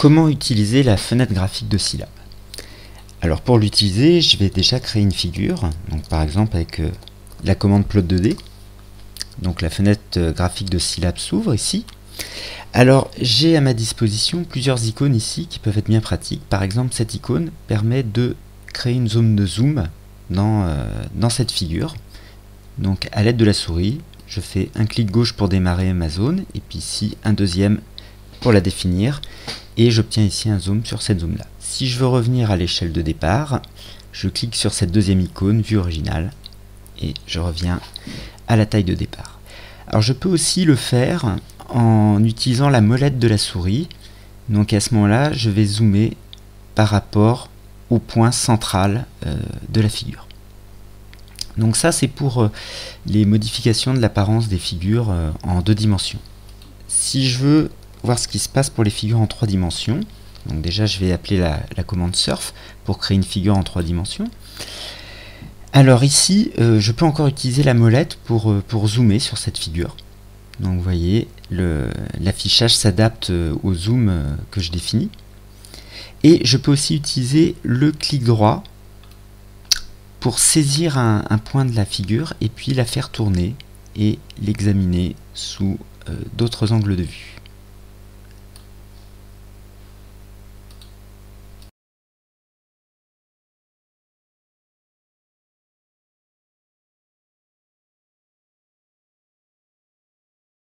Comment utiliser la fenêtre graphique de Scilab? Alors pour l'utiliser, je vais déjà créer une figure, donc par exemple avec la commande plot2d. Donc la fenêtre graphique de Scilab s'ouvre ici. Alors j'ai à ma disposition plusieurs icônes ici qui peuvent être bien pratiques. Par exemple, cette icône permet de créer une zone de zoom dans cette figure. Donc à l'aide de la souris, je fais un clic gauche pour démarrer ma zone et puis ici un deuxième pour la définir et j'obtiens ici un zoom sur cette zone là. Si je veux revenir à l'échelle de départ, je clique sur cette deuxième icône vue originale et je reviens à la taille de départ. Alors je peux aussi le faire en utilisant la molette de la souris. Donc à ce moment là je vais zoomer par rapport au point central de la figure. Donc ça c'est pour les modifications de l'apparence des figures en 2 dimensions. Si je veux voir ce qui se passe pour les figures en 3 dimensions, donc déjà je vais appeler la commande surf pour créer une figure en 3 dimensions. Alors ici je peux encore utiliser la molette pour zoomer sur cette figure. Donc vous voyez, l'affichage s'adapte au zoom que je définis. Et je peux aussi utiliser le clic droit pour saisir un point de la figure et puis la faire tourner et l'examiner sous d'autres angles de vue.